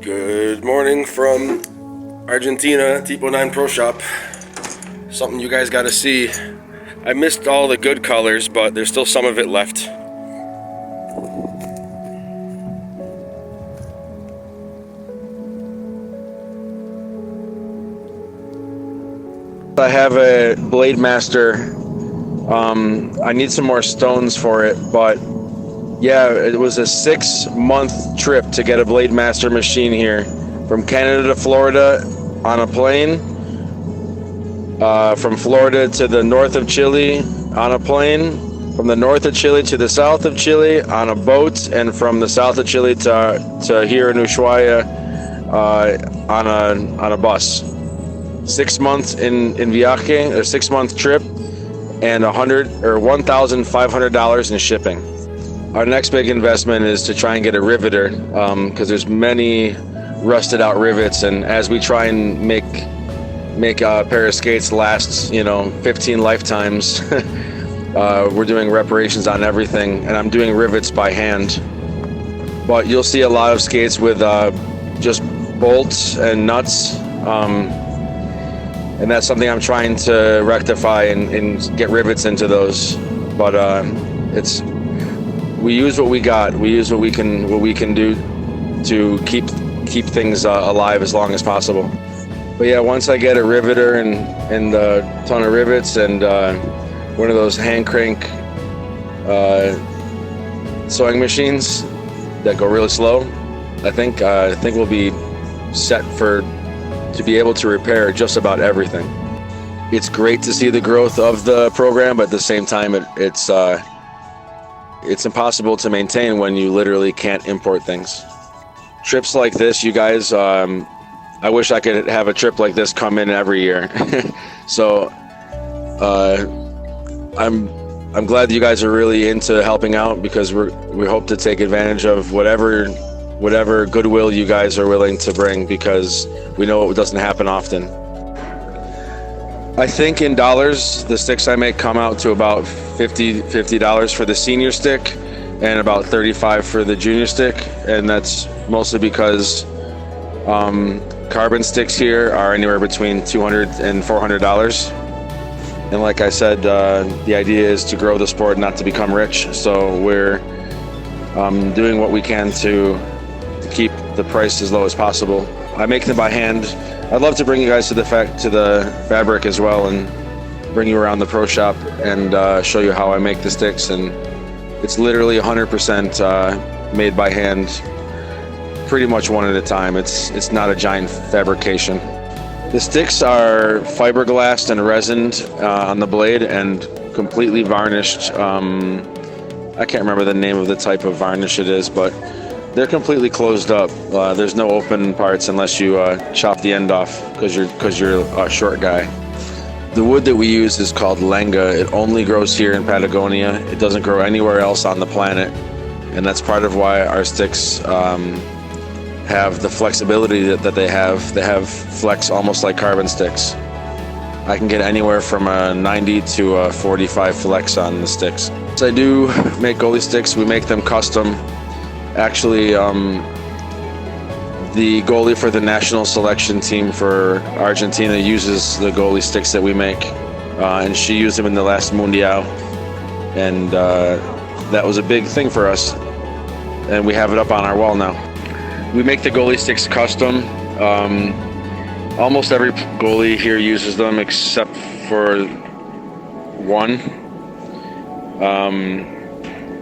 Good morning from Argentina, Tipo 9 Pro Shop. Something you guys gotta see. I missed all the good colors, but there's still some of it left. I have a Blade Master. I need some more stones for it, but yeah, it was a 6-month trip to get a Blade Master machine here. From Canada to Florida on a plane. From Florida to the north of Chile on a plane. From the north of Chile to the south of Chile on a boat. And from the south of Chile to here in Ushuaia on a bus. 6 months in viaje, a 6-month trip, and $1,500 in shipping. Our next big investment is to try and get a riveter, because there's many rusted out rivets, and as we try and make a pair of skates last 15 lifetimes, we're doing reparations on everything, and I'm doing rivets by hand. But you'll see a lot of skates with just bolts and nuts, and that's something I'm trying to rectify and get rivets into those. But we use what we got. We use what we can do to keep things alive as long as possible. But yeah, once I get a riveter and a ton of rivets and one of those hand crank sewing machines that go really slow, I think we'll be set to be able to repair just about everything. It's great to see the growth of the program, but at the same time, it's impossible to maintain when you literally can't import things. Trips like this, you guys, I wish I could have a trip like this come in every year. So I'm glad that you guys are really into helping out, because we hope to take advantage of whatever goodwill you guys are willing to bring, because we know it doesn't happen often. I think in dollars, the sticks I make come out to about $50 for the senior stick and about $35 for the junior stick, and that's mostly because carbon sticks here are anywhere between $200 and $400. And like I said, the idea is to grow the sport, not to become rich. So we're doing what we can to keep the price as low as possible. I make them by hand. I'd love to bring you guys to the fabric as well, and bring you around the pro shop and show you how I make the sticks. And it's literally 100% made by hand, pretty much one at a time. It's not a giant fabrication. The sticks are fiberglassed and resined on the blade and completely varnished. I can't remember the name of the type of varnish it is, but they're completely closed up. There's no open parts unless you chop the end off, because you're a short guy. The wood that we use is called lenga. It only grows here in Patagonia. It doesn't grow anywhere else on the planet, and that's part of why our sticks have the flexibility that they have. They have flex almost like carbon sticks. I can get anywhere from a 90 to a 45 flex on the sticks. So I do make goalie sticks. We make them custom. Actually, the goalie for the national selection team for Argentina uses the goalie sticks that we make, and she used them in the last Mundial, and that was a big thing for us, and we have it up on our wall now. We make the goalie sticks custom. Almost every goalie here uses them except for one.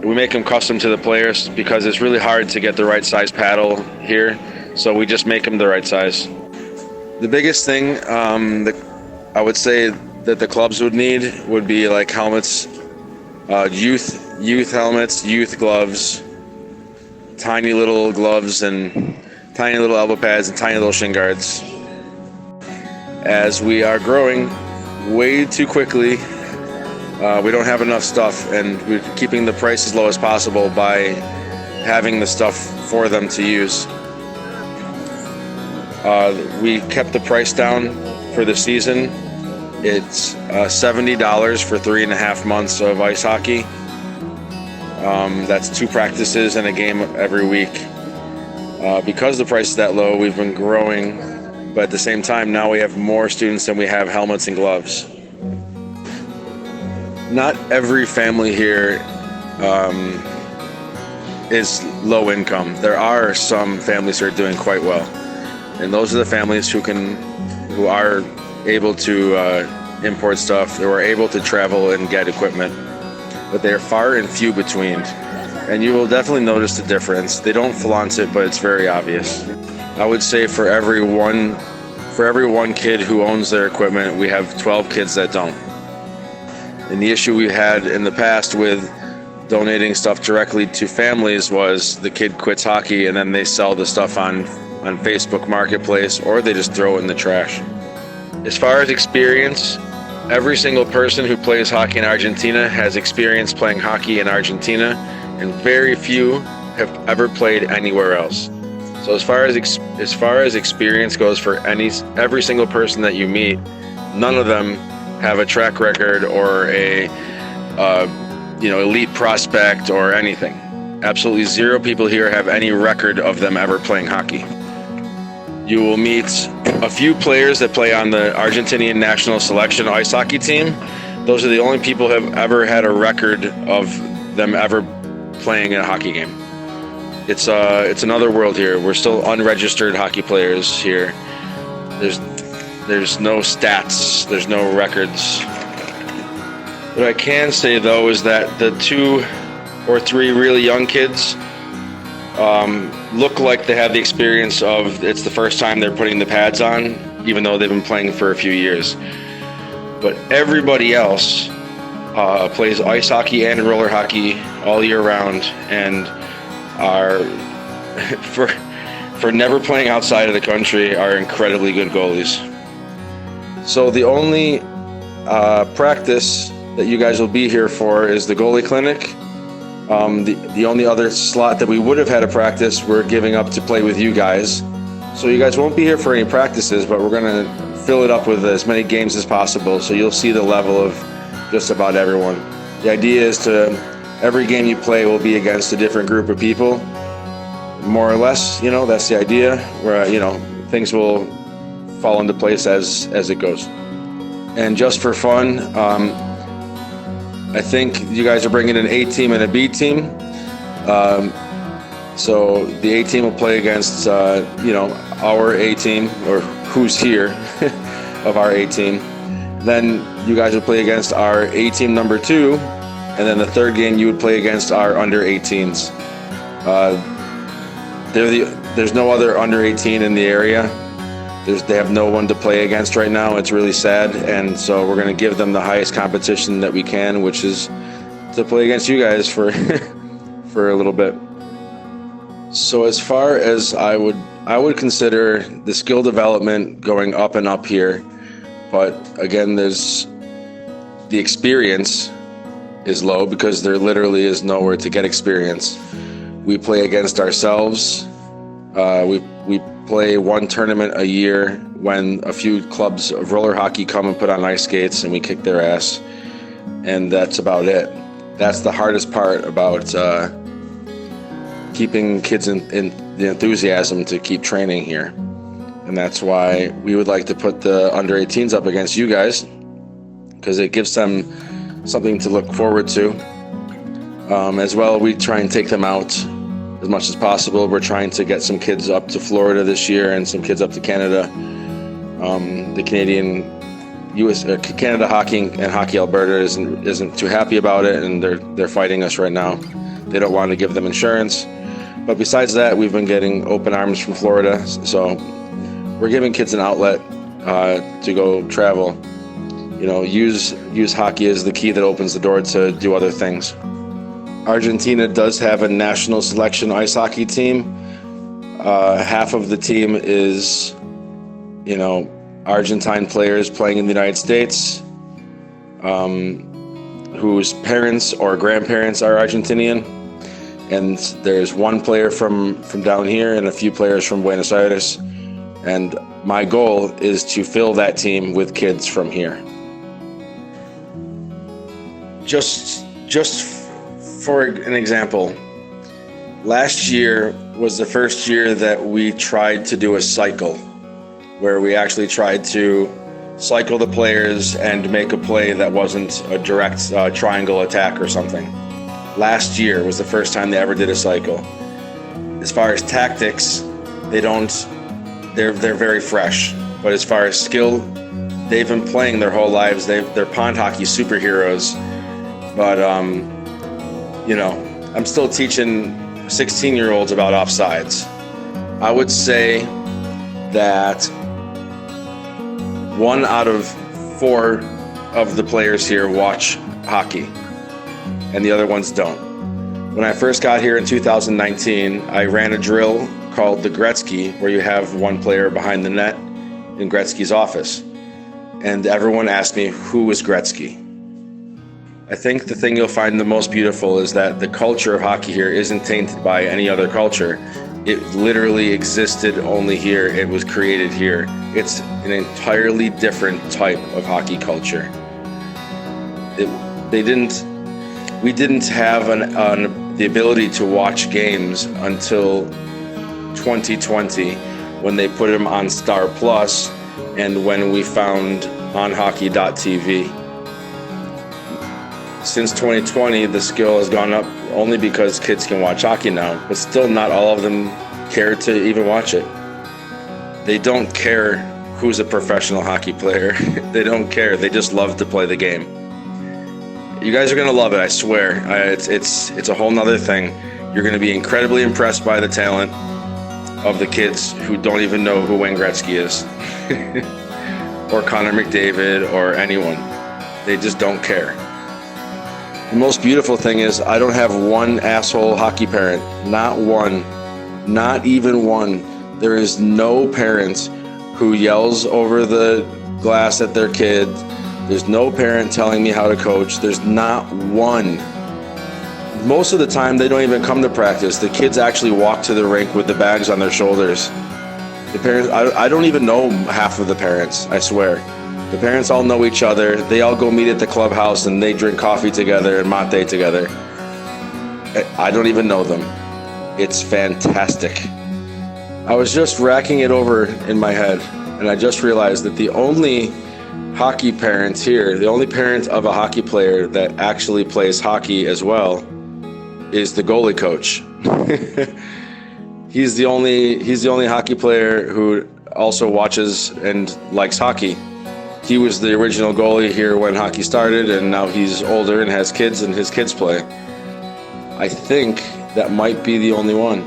We make them custom to the players because it's really hard to get the right size paddle here, so we just make them the right size. The biggest thing that I would say that the clubs would need would be like helmets, youth helmets, youth gloves, tiny little gloves, and tiny little elbow pads, and tiny little shin guards. As we are growing way too quickly, we don't have enough stuff, and we're keeping the price as low as possible by having the stuff for them to use. We kept the price down for the season. It's $70 for 3.5 months of ice hockey. That's 2 practices and a game every week. Because the price is that low, we've been growing, but at the same time, now we have more students than we have helmets and gloves. Not every family here is low income. There are some families who are doing quite well, and those are the families who are able to import stuff, who are able to travel and get equipment, but they are far and few between. And you will definitely notice the difference. They don't flaunt it, but it's very obvious. I would say for every one kid who owns their equipment, we have 12 kids that don't. And the issue we had in the past with donating stuff directly to families was the kid quits hockey and then they sell the stuff on Facebook Marketplace, or they just throw it in the trash. As far as experience, every single person who plays hockey in Argentina has experience playing hockey in Argentina, and very few have ever played anywhere else. So as far as experience goes for every single person that you meet, none of them have a track record or a elite prospect or anything. Absolutely zero people here have any record of them ever playing hockey. You will meet a few players that play on the Argentinian national selection ice hockey team. Those are the only people who have ever had a record of them ever playing a hockey game. It's another world here. We're still unregistered hockey players here. There's no stats, there's no records. What I can say though is that the 2 or 3 really young kids look like they have the experience of it's the first time they're putting the pads on, even though they've been playing for a few years. But everybody else plays ice hockey and roller hockey all year round, and are for never playing outside of the country are incredibly good goalies. So the only practice that you guys will be here for is the goalie clinic. The only other slot that we would have had a practice we're giving up to play with you guys. So you guys won't be here for any practices, but we're going to fill it up with as many games as possible, so you'll see the level of just about everyone. The idea is every game you play will be against a different group of people, more or less, that's the idea, where, things will fall into place as it goes. And just for fun, I think you guys are bringing an A team and a B team. So the A team will play against, our A team, or who's here of our A team. Then you guys would play against our A team number 2, and then the third game you would play against our under 18s. There's no other under 18 in the area. They have no one to play against right now. It's really sad, and so we're going to give them the highest competition that we can, which is to play against you guys for for a little bit. So as far as I would consider the skill development going up and up here, but again, there's the experience is low because there literally is nowhere to get experience. We play against ourselves. We play one tournament a year when a few clubs of roller hockey come and put on ice skates and we kick their ass, and that's about it. That's the hardest part about keeping kids in the enthusiasm to keep training here, and that's why we would like to put the under 18s up against you guys, because it gives them something to look forward to. As well, we try and take them out as much as possible. We're trying to get some kids up to Florida this year and some kids up to Canada. The Canada Hockey and Hockey Alberta isn't too happy about it, and they're fighting us right now. They don't want to give them insurance. But besides that, we've been getting open arms from Florida, so we're giving kids an outlet to go travel. Use hockey as the key that opens the door to do other things. Argentina does have a national selection ice hockey team. Half of the team is, Argentine players playing in the United States, whose parents or grandparents are Argentinian. And there's one player from down here and a few players from Buenos Aires. And my goal is to fill that team with kids from here. Just for an example, Last year was the first year that we tried to do a cycle, where we actually tried to cycle the players and make a play that wasn't a direct triangle attack or something. Last year was the first time they ever did a cycle. As far as tactics, they're very fresh. But as far as skill, they've been playing their whole lives. They're pond hockey superheroes. But, I'm still teaching 16-year-olds about offsides. I would say that 1 out of 4 of the players here watch hockey, and the other ones don't. When I first got here in 2019, I ran a drill called the Gretzky, where you have one player behind the net in Gretzky's office. And everyone asked me, who is Gretzky? I think the thing you'll find the most beautiful is that the culture of hockey here isn't tainted by any other culture. It literally existed only here. It was created here. It's an entirely different type of hockey culture. We didn't have the ability to watch games until 2020, when they put them on Star Plus, and when we found onhockey.tv. Since 2020, the skill has gone up only because kids can watch hockey now, but still not all of them care to even watch it. They don't care who's a professional hockey player. They don't care. They just love to play the game. You guys are going to love it, I swear. It's a whole nother thing. You're going to be incredibly impressed by the talent of the kids who don't even know who Wayne Gretzky is, or Connor McDavid, or anyone. They just don't care. The most beautiful thing is I don't have one asshole hockey parent. Not one. Not even one. There is no parent who yells over the glass at their kid. There's no parent telling me how to coach. There's not one. Most of the time, they don't even come to practice. The kids actually walk to the rink with the bags on their shoulders. The parents, I don't even know half of the parents, I swear. The parents all know each other. They all go meet at the clubhouse and they drink coffee together and mate together. I don't even know them. It's fantastic. I was just racking it over in my head, and I just realized that the only hockey parent here, the only parent of a hockey player that actually plays hockey as well, is the goalie coach. He's the only hockey player who also watches and likes hockey. He was the original goalie here when hockey started, and now he's older and has kids, and his kids play. I think that might be the only one.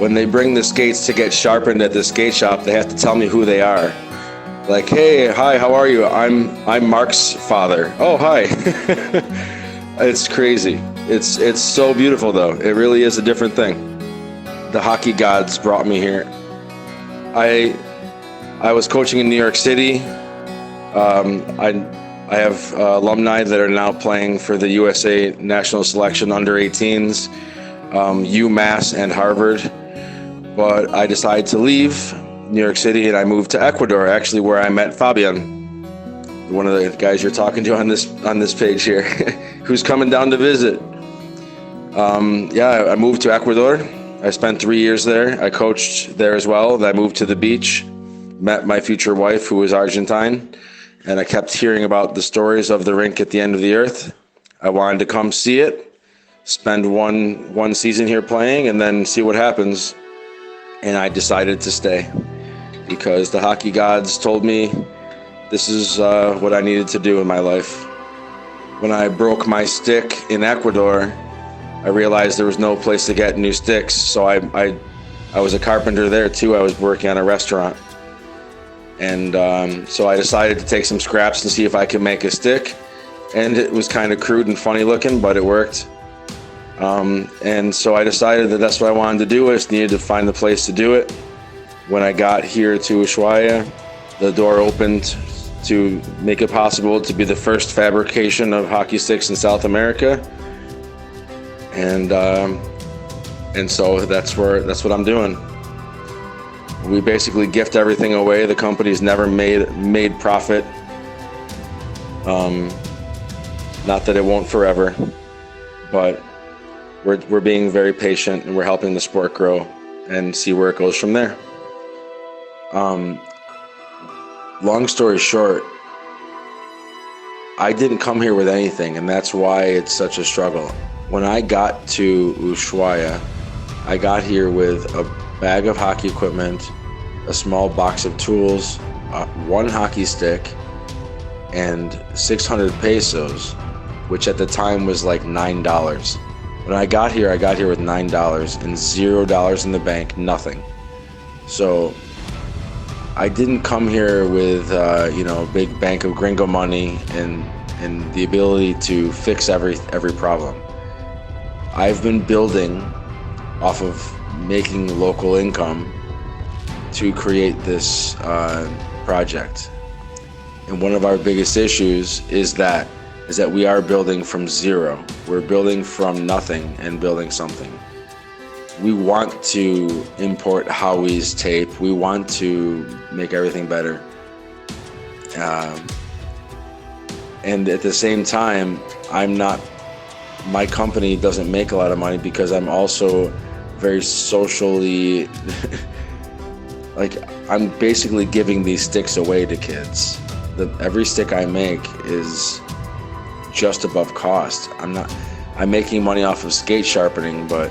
When they bring the skates to get sharpened at the skate shop, they have to tell me who they are. Like, hey, hi, how are you? I'm Mark's father. Oh, hi. It's crazy. It's so beautiful, though. It really is a different thing. The hockey gods brought me here. I was coaching in New York City. I have alumni that are now playing for the USA national selection under 18s, UMass and Harvard. But I decided to leave New York City and I moved to Ecuador, actually, where I met Fabian, one of the guys you're talking to on this page here, who's coming down to visit. I moved to Ecuador. I spent 3 years there. I coached there as well. Then I moved to the beach, met my future wife, who was Argentine, and I kept hearing about the stories of the rink at the end of the earth. I wanted to come see it, spend one season here playing, and then see what happens. And I decided to stay because the hockey gods told me this is what I needed to do in my life. When I broke my stick in Ecuador, I realized there was no place to get new sticks, so I was a carpenter there too. I was working on a restaurant. And so I decided to take some scraps and see if I could make a stick. And it was kind of crude and funny looking, but it worked. And so I decided that that's what I wanted to do. I just needed to find the place to do it. When I got here to Ushuaia, the door opened to make it possible to be the first fabrication of hockey sticks in South America. And so that's what I'm doing. We basically gift everything away. The company's never made profit. Not that it won't forever, but we're being very patient, and we're helping the sport grow and see where it goes from there. Long story short, I didn't come here with anything, and that's why it's such a struggle. When I got to Ushuaia, I got here with a bag of hockey equipment, a small box of tools, one hockey stick, and 600 pesos, which at the time was like $9. When I got here with $9 and $0 in the bank, nothing. So I didn't come here with a big bank of gringo money and the ability to fix every problem. I've been building off of making local income to create this project. And one of our biggest issues is that we are building from zero. We're building from nothing and building something. We want to import Howie's tape. We want to make everything better. And at the same time, my company doesn't make a lot of money because I'm also very socially, I'm basically giving these sticks away to kids. Every stick I make is just above cost. I'm making money off of skate sharpening, but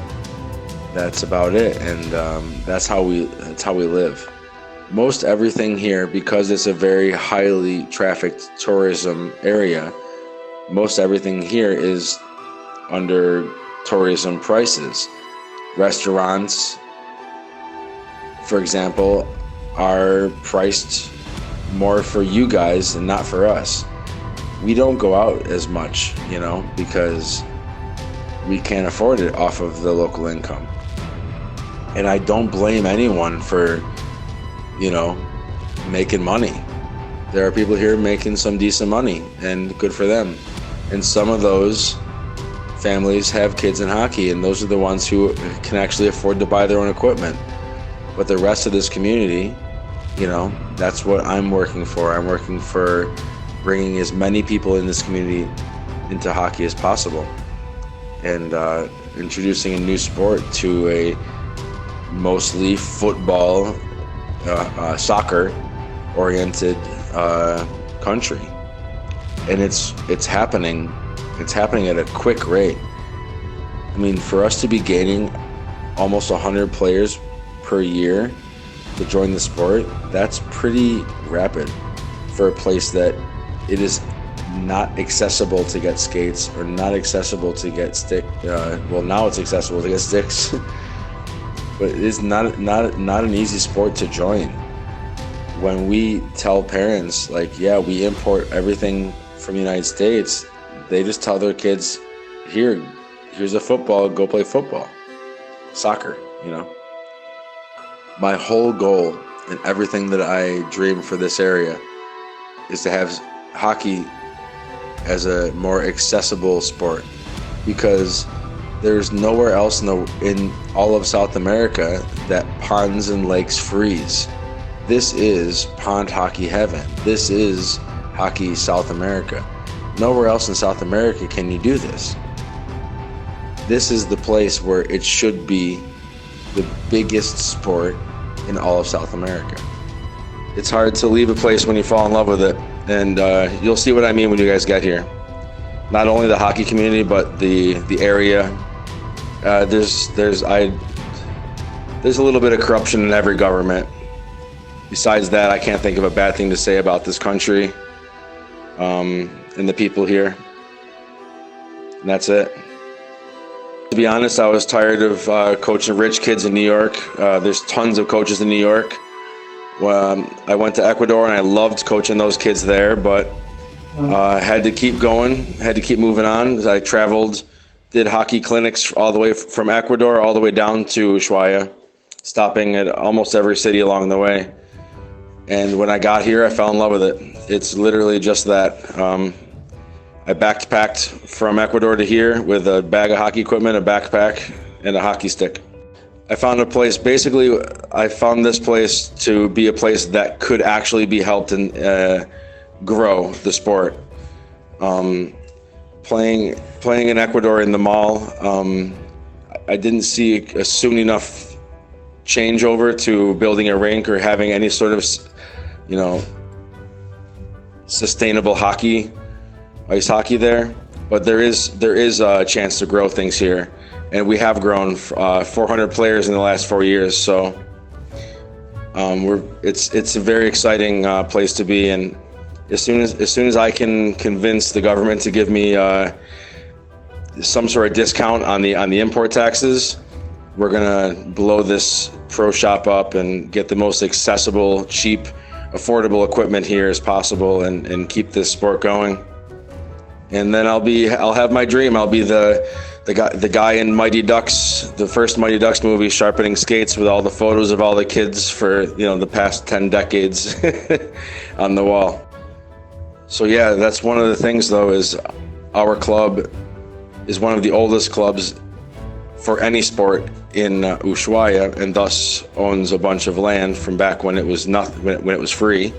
that's about it. And that's how we live. Most everything here, because it's a very highly trafficked tourism area, most everything here is under tourism prices. Restaurants, for example, are priced more for you guys and not for us. We don't go out as much, because we can't afford it off of the local income. And I don't blame anyone for, making money. There are people here making some decent money, and good for them. And some of those families have kids in hockey, and those are the ones who can actually afford to buy their own equipment. But the rest of this community, that's what I'm working for. I'm working for bringing as many people in this community into hockey as possible, and introducing a new sport to a mostly football, soccer-oriented country. And it's happening. It's happening at a quick rate. I mean, for us to be gaining almost 100 players per year to join the sport, that's pretty rapid for a place that it is not accessible to get skates, or not accessible to get now it's accessible to get sticks, but it is not an easy sport to join. When we tell parents, we import everything from the United States, they just tell their kids, here's a football, go play football, soccer, My whole goal and everything that I dream for this area is to have hockey as a more accessible sport, because there's nowhere else in all of South America that ponds and lakes freeze. This is pond hockey heaven. This is hockey South America. Nowhere else in South America can you do this. This is the place where it should be the biggest sport in all of South America. It's hard to leave a place when you fall in love with it, and you'll see what I mean when you guys get here. Not only the hockey community, but the area. There's a little bit of corruption in every government. Besides that, I can't think of a bad thing to say about this country and the people here. And that's it. To be honest, I was tired of coaching rich kids in New York. There's tons of coaches in New York. I went to Ecuador and I loved coaching those kids there, but had to keep going, had to keep moving on. I traveled, did hockey clinics all the way from Ecuador all the way down to Ushuaia, stopping at almost every city along the way. And when I got here, I fell in love with it. It's literally just that. I backpacked from Ecuador to here with a bag of hockey equipment, a backpack, and a hockey stick. I found a place, basically, I found this place to be a place that could actually be helped and grow the sport. Playing in Ecuador in the mall, I didn't see a soon enough changeover to building a rink or having any sort of, you know, sustainable ice hockey there. But there is a chance to grow things here, and we have grown 400 players in the last 4 years. So it's a very exciting place to be. And as soon as I can convince the government to give me some sort of discount on the import taxes, we're gonna blow this pro shop up and get the most accessible, cheap, affordable equipment here as possible, and keep this sport going. And then I'll have my dream. I'll be the guy in Mighty Ducks, the first Mighty Ducks movie, sharpening skates with all the photos of all the kids for, you know, the past 10 decades on the wall. So yeah, that's one of the things though, is our club is one of the oldest clubs for any sport in Ushuaia, and thus owns a bunch of land from back when it was when it was free.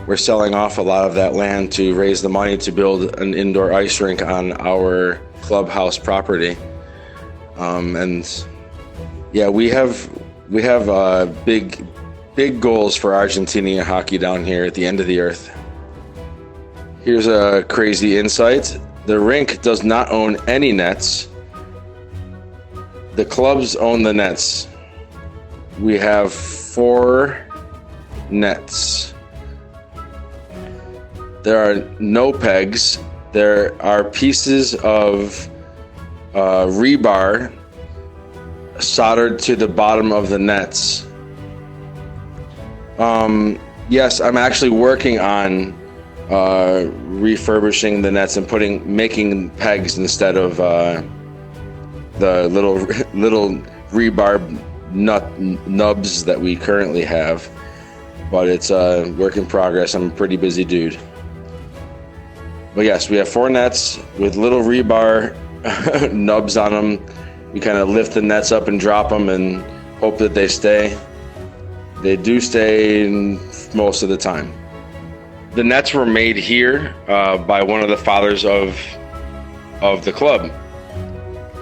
We're selling off a lot of that land to raise the money to build an indoor ice rink on our clubhouse property. And yeah, we have big goals for Argentinian hockey down here at the end of the earth. Here's a crazy insight. The rink does not own any nets. The clubs own the nets. We have 4 nets. There are no pegs. There are pieces of rebar soldered to the bottom of the nets. Yes, I'm actually working on refurbishing the nets and making pegs instead of the little rebar nubs that we currently have. But it's a work in progress. I'm a pretty busy dude. But yes, we have 4 nets with little rebar nubs on them. We kind of lift the nets up and drop them and hope that they stay. They do stay most of the time. The nets were made here by one of the fathers of the club.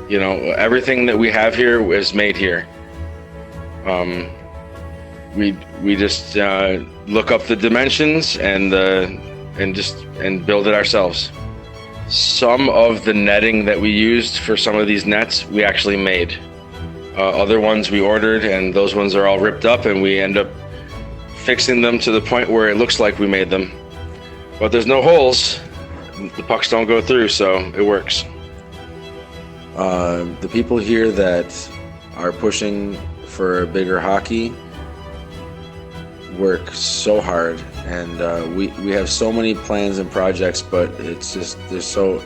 You know, everything that we have here is made here. We just look up the dimensions and build it ourselves. Some of the netting that we used for some of these nets we actually made. Other ones we ordered, and those ones are all ripped up, and we end up fixing them to the point where it looks like we made them. But there's no holes. The pucks don't go through, so it works. The people here that are pushing for bigger hockey work so hard, and we have so many plans and projects, but it's just there's so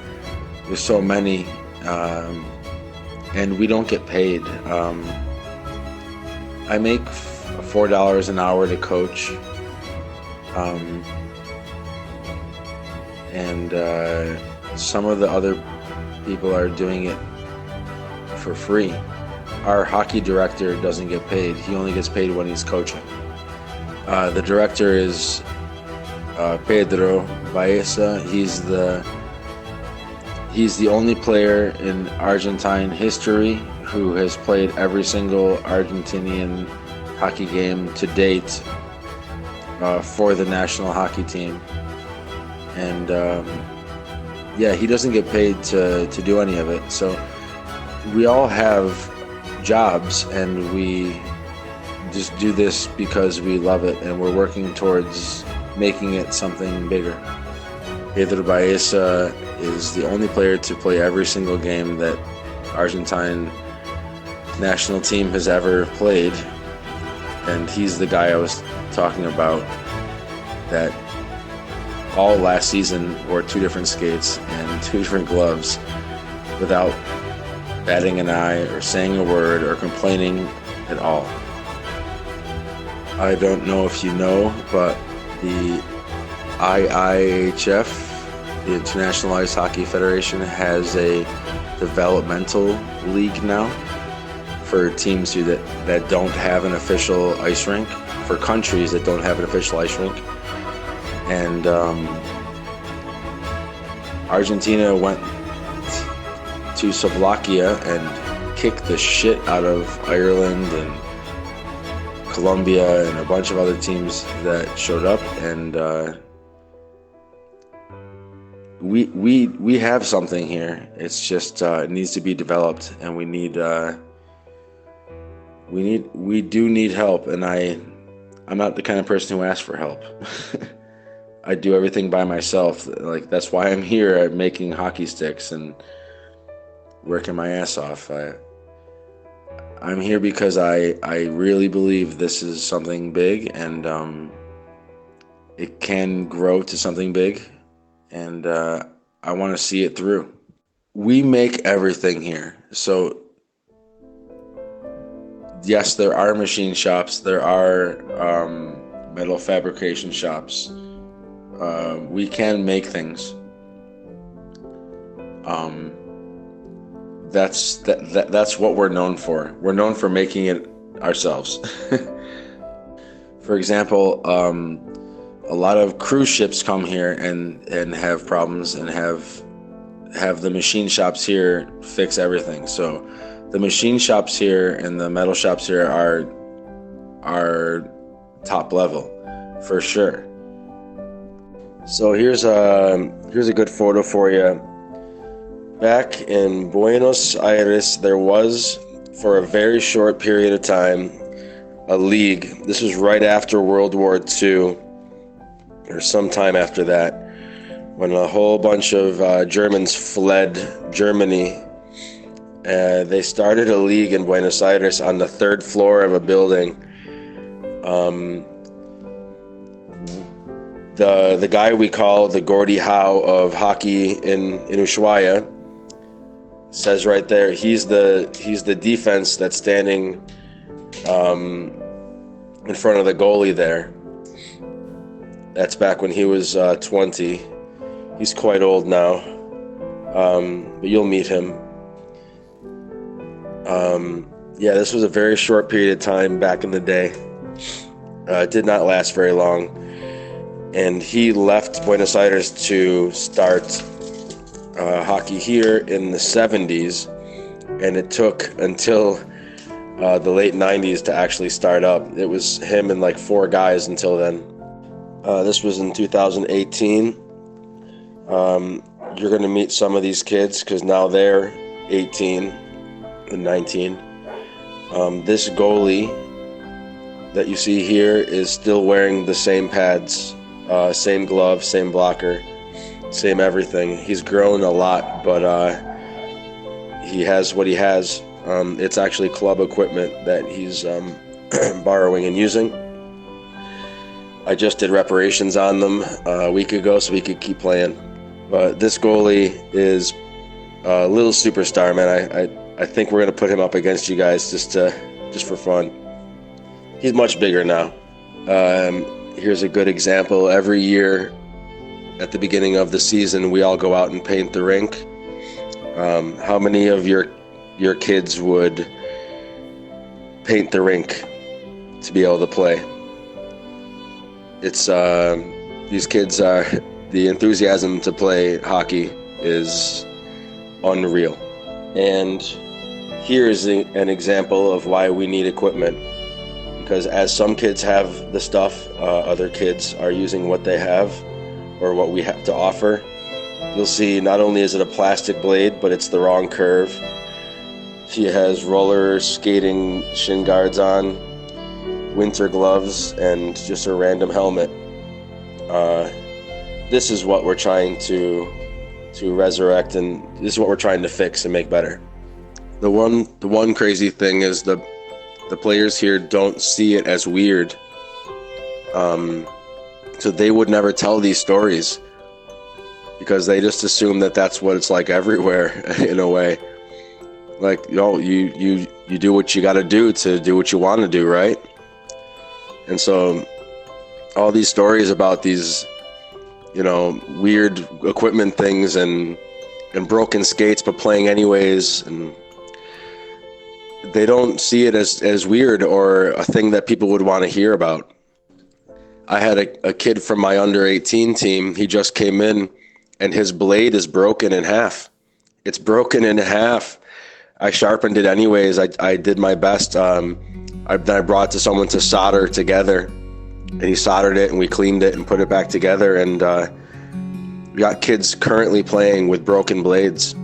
many, and we don't get paid. I make $4 an hour to coach, and some of the other people are doing it for free. Our hockey director doesn't get paid. He only gets paid when he's coaching. The director is Pedro Baeza. He's the only player in Argentine history who has played every single Argentinian hockey game to date for the national hockey team. And yeah, he doesn't get paid to do any of it. So we all have jobs, and we just do this because we love it, and we're working towards making it something bigger. Pedro Baeza is the only player to play every single game that Argentine national team has ever played, and he's the guy I was talking about that all last season wore 2 different skates and 2 different gloves without batting an eye or saying a word or complaining at all. I don't know if you know, but the IIHF, the International Ice Hockey Federation, has a developmental league now for teams that don't have an official ice rink, for countries that don't have an official ice rink. And Argentina went to Slovakia and kicked the shit out of Ireland and Colombia and a bunch of other teams that showed up, and we have something here. It's just it needs to be developed, and we do need help. And I'm not the kind of person who asks for help. I do everything by myself. Like, that's why I'm here at making hockey sticks and working my ass off. I'm here because I really believe this is something big, and it can grow to something big, and I want to see it through. We make everything here. So yes, there are machine shops, there are metal fabrication shops. We can make things. That's what we're known for. We're known for making it ourselves. For example, a lot of cruise ships come here and have problems, and have the machine shops here fix everything. So the machine shops here and the metal shops here are top level for sure. So here's a good photo for you. Back in Buenos Aires, there was, for a very short period of time, a league. This was right after World War II, or sometime after that, when a whole bunch of Germans fled Germany. They started a league in Buenos Aires on the third floor of a building. The guy we call the Gordie Howe of hockey in Ushuaia says right there, he's the defense that's standing in front of the goalie there. That's back when he was 20. He's quite old now, but you'll meet him. Yeah, this was a very short period of time back in the day. It did not last very long. And he left Buenos Aires to start hockey here in the 70s, and it took until the late 90s to actually start up. It was him and like 4 guys until then. This was in 2018. You're going to meet some of these kids because now they're 18 and 19. This goalie that you see here is still wearing the same pads, same glove, same blocker, same everything. He's grown a lot, but he has what he has. It's actually club equipment that he's borrowing and using. I just did reparations on them a week ago so we could keep playing. But this goalie is a little superstar, man. I think we're gonna put him up against you guys just for fun. He's much bigger now. Here's a good example. Every year at the beginning of the season, we all go out and paint the rink. How many of your kids would paint the rink to be able to play? It's these kids are, the enthusiasm to play hockey is unreal. And here's an example of why we need equipment. Because as some kids have the stuff, other kids are using what they have or what we have to offer. You'll see not only is it a plastic blade, but it's the wrong curve. She has roller skating shin guards on, winter gloves, and just a random helmet. This is what we're trying to resurrect, and this is what we're trying to fix and make better. The one crazy thing is the players here don't see it as weird. So they would never tell these stories because they just assume that that's what it's like everywhere in a way. Like, you do what you got to do what you want to do, right? And so all these stories about these, weird equipment things and broken skates, but playing anyways, and they don't see it as weird or a thing that people would want to hear about. I had a kid from my under 18 team. He just came in and his blade is broken in half. It's broken in half. I sharpened it anyways. I did my best. Then I brought it to someone to solder together, and he soldered it, and we cleaned it and put it back together. And we got kids currently playing with broken blades.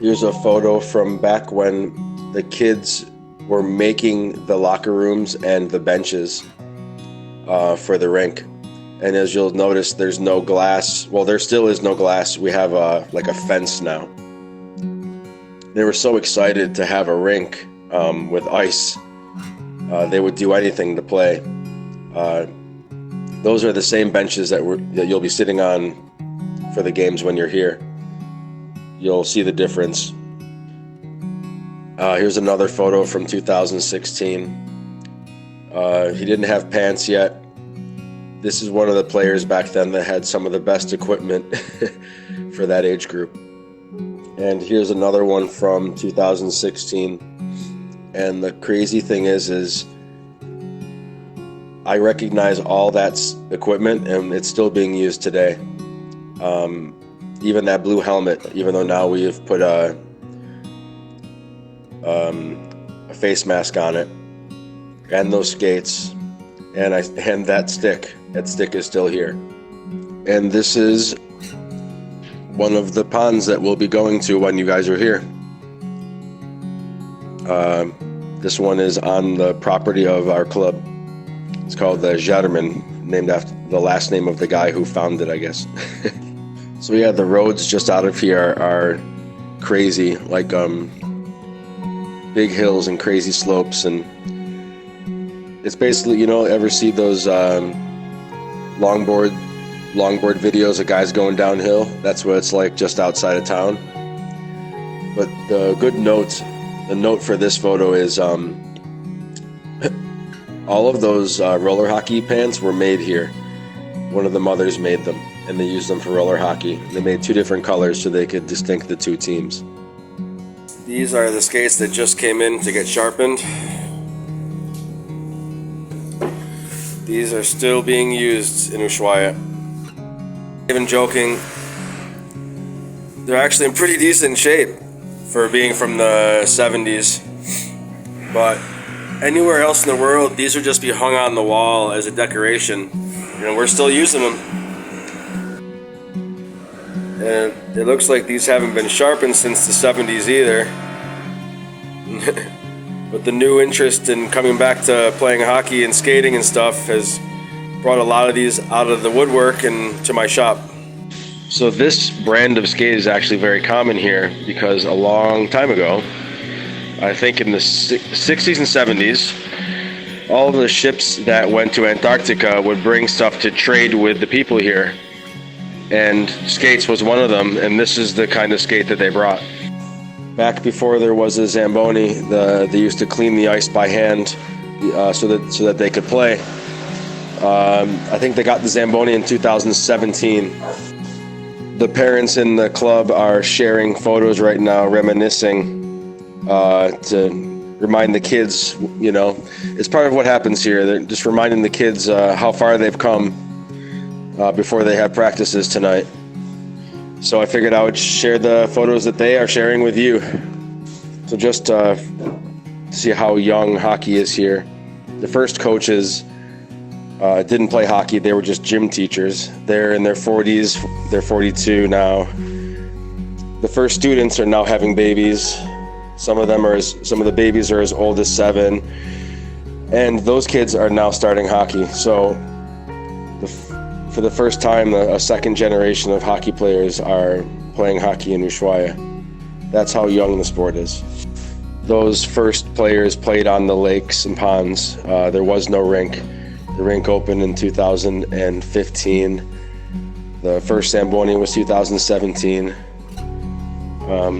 Here's a photo from back when the kids were making the locker rooms and the benches for the rink. And as you'll notice, there's no glass. Well, there still is no glass. We have like a fence now. They were so excited to have a rink with ice. They would do anything to play. Those are the same benches that you'll be sitting on for the games when you're here. You'll see the difference. Here's another photo from 2016. He didn't have pants yet. This is one of the players back then that had some of the best equipment for that age group. And here's another one from 2016. And the crazy thing is I recognize all that equipment, and it's still being used today. Even that blue helmet, even though now we have put a face mask on it, and those skates, and that stick. That stick is still here. And this is one of the ponds that we'll be going to when you guys are here. This one is on the property of our club. It's called the Jarman, named after the last name of the guy who founded it, I guess. So yeah, the roads just out of here are crazy, like big hills and crazy slopes, and it's basically, ever see those longboard videos of guys going downhill? That's what it's like just outside of town. But the note for this photo is all of those roller hockey pants were made here. One of the mothers made them, and they used them for roller hockey. They made two different colors so they could distinct the two teams. These are the skates that just came in to get sharpened. These are still being used in Ushuaia. Even joking, they're actually in pretty decent shape for being from the 70s. But anywhere else in the world, these would just be hung on the wall as a decoration. We're still using them. And it looks like these haven't been sharpened since the 70s either. But the new interest in coming back to playing hockey and skating and stuff has brought a lot of these out of the woodwork and to my shop. So this brand of skate is actually very common here because a long time ago, I think in the 60s and 70s, all of the ships that went to Antarctica would bring stuff to trade with the people here. And skates was one of them, and this is the kind of skate that they brought. Back before there was a Zamboni, they used to clean the ice by hand so that they could play. I think they got the Zamboni in 2017. The parents in the club are sharing photos right now, reminiscing to remind the kids, it's part of what happens here. They're just reminding the kids how far they've come before they have practices tonight. So I figured I would share the photos that they are sharing with you. So just to see how young hockey is here. The first coaches didn't play hockey. They were just gym teachers. They're in their 40s. They're 42 now. The first students are now having babies. Some of the babies are as old as 7. And those kids are now starting hockey. So for the first time, a second generation of hockey players are playing hockey in Ushuaia. That's how young the sport is. Those first players played on the lakes and ponds. There was no rink. The rink opened in 2015. The first Zamboni was 2017.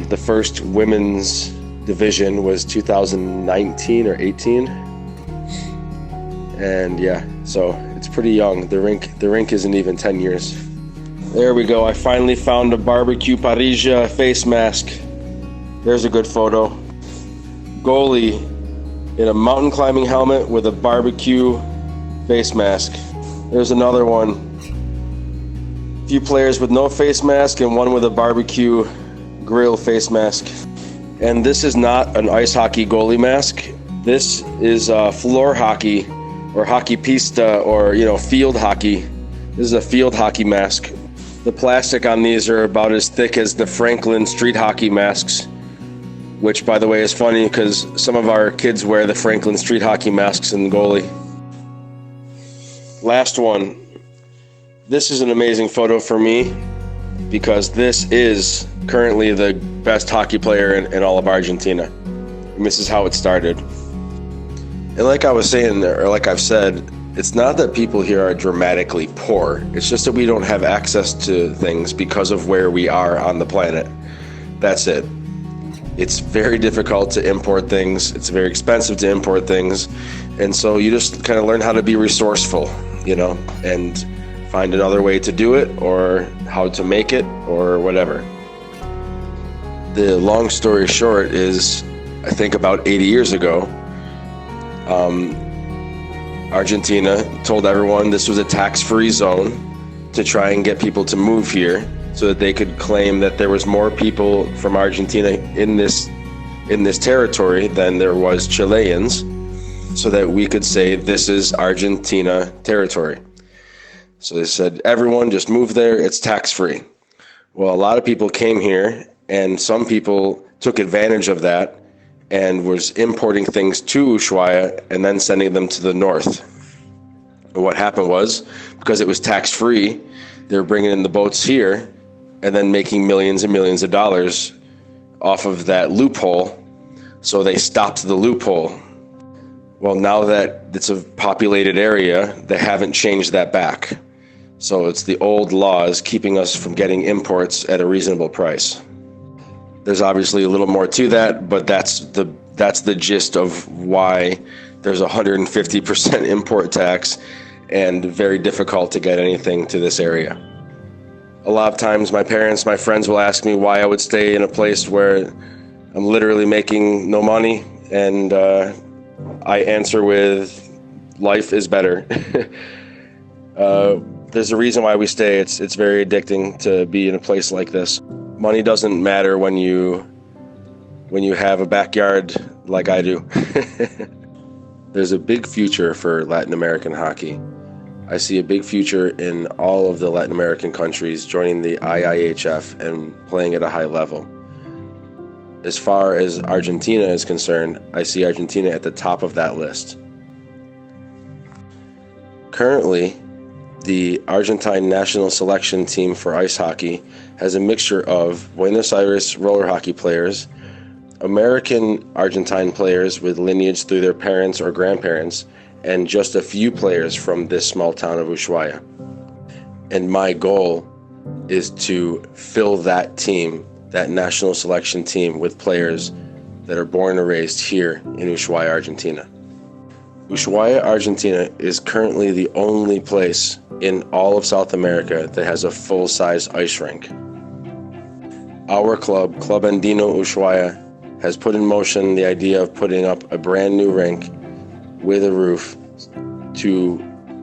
The first women's division was 2019 or 18. And yeah, so it's pretty young. The rink isn't even 10 years. There we go. I finally found a barbecue Parisia face mask. There's a good photo. Goalie in a mountain climbing helmet with a barbecue face mask. There's another one. A few players with no face mask and one with a barbecue grill face mask. And this is not an ice hockey goalie mask. This is floor hockey or hockey pista or, field hockey. This is a field hockey mask. The plastic on these are about as thick as the Franklin street hockey masks, which, by the way, is funny because some of our kids wear the Franklin street hockey masks in goalie. Last one. This is an amazing photo for me because this is currently the best hockey player in all of Argentina. And this is how it started. And like I was saying, or like I've said, it's not that people here are dramatically poor. It's just that we don't have access to things because of where we are on the planet. That's it. It's very difficult to import things. It's very expensive to import things. And so you just kind of learn how to be resourceful, and find another way to do it or how to make it or whatever. The long story short is, I think about 80 years ago, Argentina told everyone this was a tax-free zone to try and get people to move here so that they could claim that there was more people from Argentina in this territory than there was Chileans, so that we could say this is Argentina territory. So they said, everyone just move there, it's tax-free. Well, a lot of people came here, and some people took advantage of that and was importing things to Ushuaia and then sending them to the north. And what happened was, because it was tax-free, they were bringing in the boats here and then making millions and millions of dollars off of that loophole. So they stopped the loophole. Well, now that it's a populated area, they haven't changed that back. So it's the old laws keeping us from getting imports at a reasonable price. There's obviously a little more to that, but that's the gist of why there's 150% import tax and very difficult to get anything to this area. A lot of times my parents, my friends will ask me why I would stay in a place where I'm literally making no money, and I answer with, life is better. There's a reason why we stay. It's very addicting to be in a place like this. Money doesn't matter when you have a backyard like I do. There's a big future for Latin American hockey. I see a big future in all of the Latin American countries joining the IIHF and playing at a high level. As far as Argentina is concerned, I see Argentina at the top of that list. Currently, the Argentine national selection team for ice hockey has a mixture of Buenos Aires roller hockey players, American Argentine players with lineage through their parents or grandparents, and just a few players from this small town of Ushuaia. And my goal is to fill that team, that national selection team, with players that are born and raised here in Ushuaia, Argentina. Ushuaia, Argentina is currently the only place in all of South America that has a full-size ice rink. Our club, Club Andino Ushuaia, has put in motion the idea of putting up a brand new rink with a roof to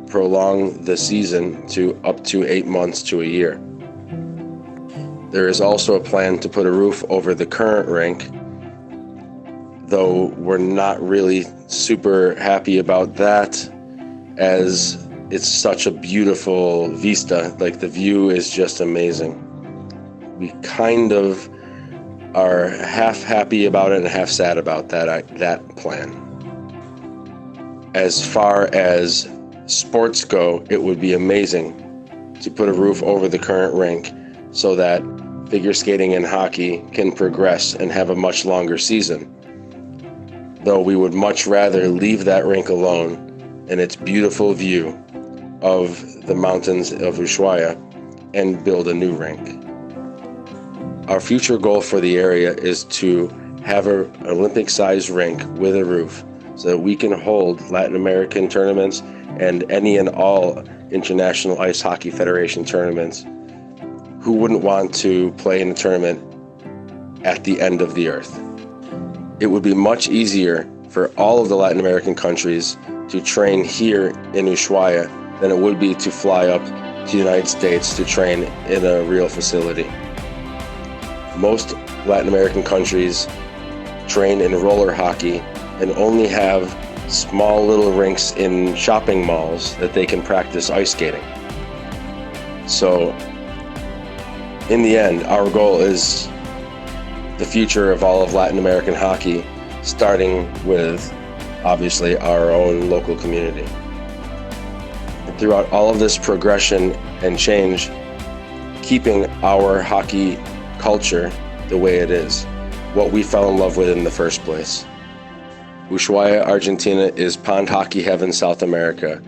prolong the season to up to 8 months to a year. There is also a plan to put a roof over the current rink, though we're not really super happy about that, as it's such a beautiful vista. Like, the view is just amazing. We kind of are half happy about it and half sad about that plan. As far as sports go, it would be amazing to put a roof over the current rink so that figure skating and hockey can progress and have a much longer season. Though we would much rather leave that rink alone and its beautiful view of the mountains of Ushuaia and build a new rink. Our future goal for the area is to have an Olympic-sized rink with a roof so that we can hold Latin American tournaments and any and all International Ice Hockey Federation tournaments. Who wouldn't want to play in a tournament at the end of the earth? It would be much easier for all of the Latin American countries to train here in Ushuaia than it would be to fly up to the United States to train in a real facility. Most Latin American countries train in roller hockey and only have small little rinks in shopping malls that they can practice ice skating. So in the end, our goal is the future of all of Latin American hockey, starting with obviously our own local community. And throughout all of this progression and change, keeping our hockey culture the way it is, what we fell in love with in the first place. Ushuaia, Argentina is pond hockey heaven, South America.